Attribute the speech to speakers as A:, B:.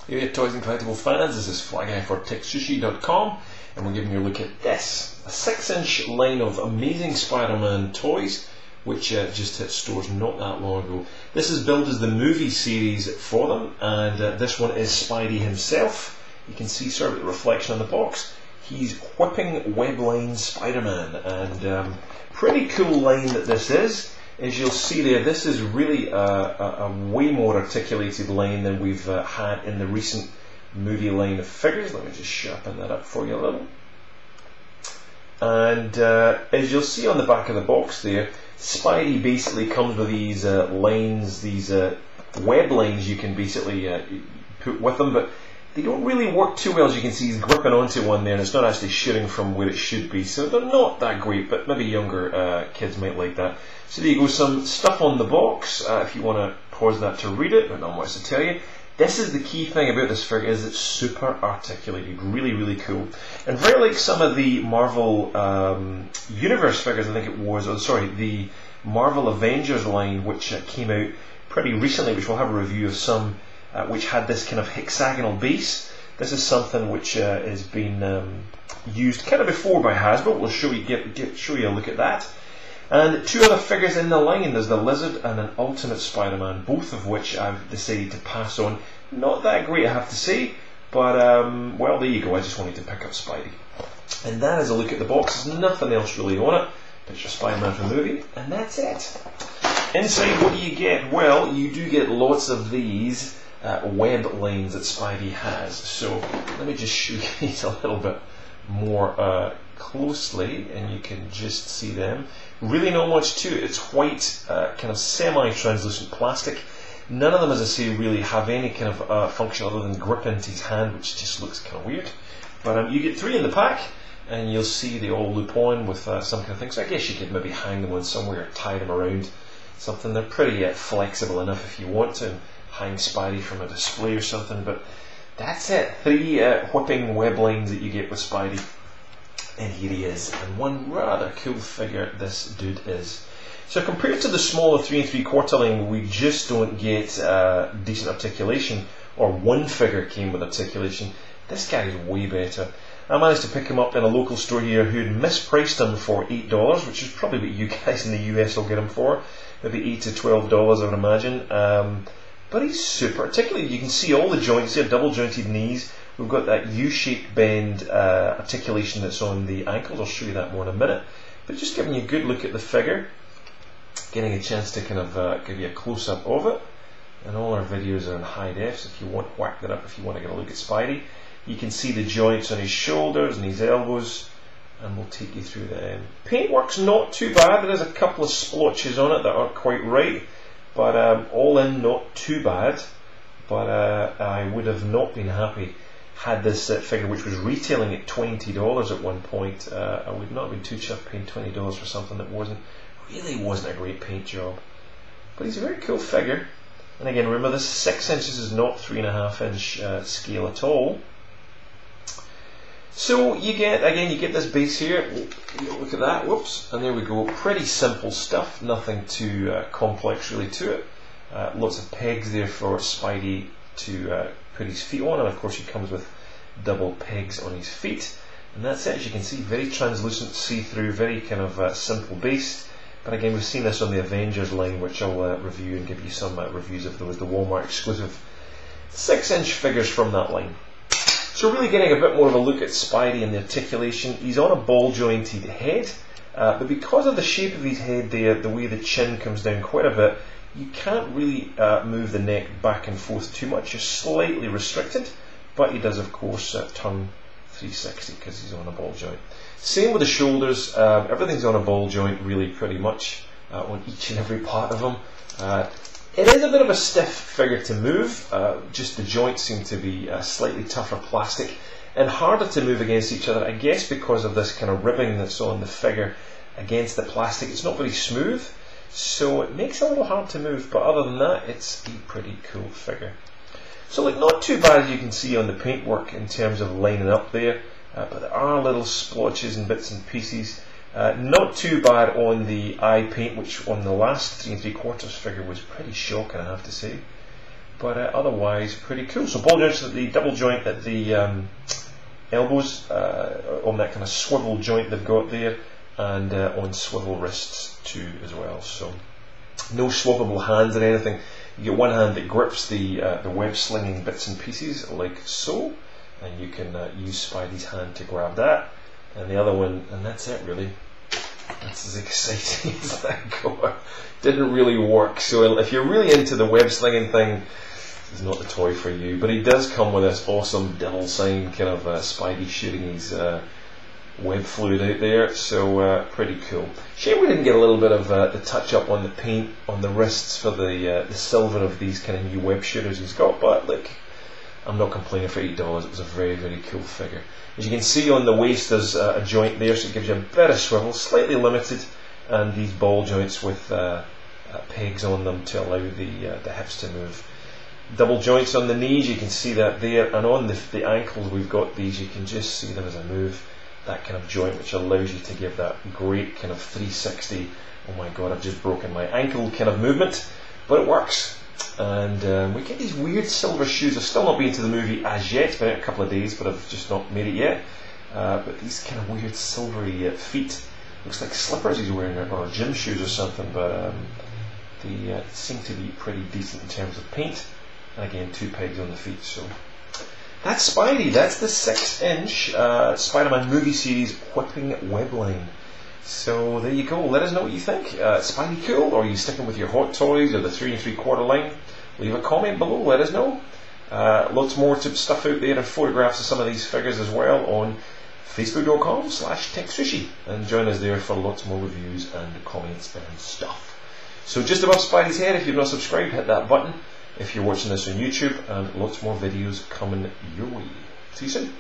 A: Hey Toys and Collectible fans, this is Fly Guy for TekSushi.com, and we're giving you a look at this, a 6-inch line of amazing Spider-Man toys which just hit stores not that long ago. This is billed as the movie series for them, and this one is Spidey himself. You can see sort of the reflection on the box. He's whipping web line Spider-Man, and pretty cool line that this is. As you'll see there, this is really a way more articulated line than we've had in the recent movie line of figures. Let me just sharpen that up for you a little. And as you'll see on the back of the box there, Spidey basically comes with these lines, these web lines you can basically put with them, but they don't really work too well. As you can see, he's gripping onto one there and it's not actually shooting from where it should be, so they're not that great, but maybe younger kids might like that. So there you go, some stuff on the box if you want to pause that to read it, but not much to tell you. This is the key thing about this figure, is it's super articulated, really cool. And very like some of the Marvel Universe figures, I think it was, the Marvel Avengers line, which came out pretty recently, which we'll have a review of some, which had this kind of hexagonal base. This is something which has been used kind of before by Hasbro. We'll show you a look at that. And two other figures in the line, there's the Lizard and an Ultimate Spider-Man, both of which I've decided to pass on. Not that great, I have to say, but well, there you go, I just wanted to pick up Spidey. And that is a look at the box. There's nothing else really on it. Picture Spider-Man from the movie, and that's it. Inside, what do you get? Well, you do get lots of these web lines that Spidey has. So let me just show you these a little bit more closely, and you can just see them. Really not much to it. It's white, kind of semi-translucent plastic. None of them, as I say, really have any kind of function other than grip into his hand, which just looks kind of weird. But you get 3 in the pack, and you'll see they all loop on with some kind of thing. So I guess you could maybe hang them on somewhere or tie them around something. They're pretty flexible enough if you want to hang Spidey from a display or something. But that's it. 3 whipping web lines that you get with Spidey. And here he is, and one rather cool figure this dude is. So compared to the smaller 3 3/4 line, we just don't get decent articulation, or one figure came with articulation. This guy is way better. I managed to pick him up in a local store here who had mispriced him for $8, which is probably what you guys in the US will get him for, maybe $8 to $12 I would imagine. But he's super articulated. You can see all the joints there, double jointed knees. We've got that U-shaped bend articulation that's on the ankles. I'll show you that more in a minute. But just giving you a good look at the figure, getting a chance to kind of give you a close-up of it. And all our videos are in high def, so if you want, whack that up if you want to get a look at Spidey. You can see the joints on his shoulders and his elbows, and we'll take you through the paintwork's not too bad. There is a couple of splotches on it that aren't quite right, but all in, not too bad. But I would have not been happy had this figure, which was retailing at $20 at one point. I would not have been too chuffed paying $20 for something that really wasn't a great paint job. But he's a very cool figure. And again, remember, this 6 inches is not 3.5 inch scale at all. So you get this base here. Look at that, whoops, and there we go. Pretty simple stuff, nothing too complex really to it. Lots of pegs there for Spidey to put his feet on, and of course he comes with double pegs on his feet. And that's it. As you can see, very translucent, see-through, very kind of simple base. But again, we've seen this on the Avengers line, which I'll review and give you some reviews of those, the Walmart exclusive 6-inch figures from that line. So really getting a bit more of a look at Spidey and the articulation. He's on a ball-jointed head, but because of the shape of his head there, the way the chin comes down quite a bit, you can't really move the neck back and forth too much. You're slightly restricted, but he does, of course, turn 360 because he's on a ball joint. Same with the shoulders. Everything's on a ball joint, really, pretty much, on each and every part of him. It is a bit of a stiff figure to move. Just the joints seem to be slightly tougher plastic and harder to move against each other, I guess because of this kind of ribbing that's on the figure against the plastic. It's not very smooth, so it makes it a little hard to move, but other than that, it's a pretty cool figure. So like, not too bad, as you can see on the paintwork in terms of lining up there, but there are little splotches and bits and pieces. Not too bad on the eye paint, which on the last 3 3/4 figure was pretty shocking, I have to say. but otherwise pretty cool. So ball joints at the double joint at the elbows, on that kind of swivel joint they've got there, and on swivel wrists too as well. So no swappable hands or anything. You get one hand that grips the web slinging bits and pieces like so, and you can use Spidey's hand to grab that, and the other one, and that's it really. That's as exciting as that got. Didn't really work, so if you're really into the web slinging thing, it's not the toy for you. But he does come with this awesome devil sign kind of Spidey shooting his web fluid out there, so pretty cool. Shame we didn't get a little bit of the touch up on the paint on the wrists for the silver of these kind of new web shooters he's got, but look, I'm not complaining for $8. It was a very, very cool figure. As you can see on the waist there's a joint there, so it gives you a bit of swivel, slightly limited, and these ball joints with pegs on them to allow the hips to move. Double joints on the knees, you can see that there, and on the ankles we've got these, you can just see them as I move. That kind of joint which allows you to give that great kind of 360, oh my god I've just broken my ankle kind of movement, but it works. And we get these weird silver shoes. I've still not been to the movie as yet, it's been out a couple of days but I've just not made it yet, but these kind of weird silvery feet, looks like slippers he's wearing, or gym shoes or something, but they seem to be pretty decent in terms of paint, and again 2 pegs on the feet. So that's Spidey. That's the 6-inch Spider-Man movie series whipping web line. So there you go. Let us know what you think. Spidey cool, or are you sticking with your Hot Toys or the 3 3/4 line? Leave a comment below. Let us know. Lots more stuff out there and photographs of some of these figures as well on facebook.com/TekSushi, and join us there for lots more reviews and comments and stuff. So just above Spidey's head, if you've not subscribed, hit that button if you're watching this on YouTube, and lots more videos coming your way. See you soon.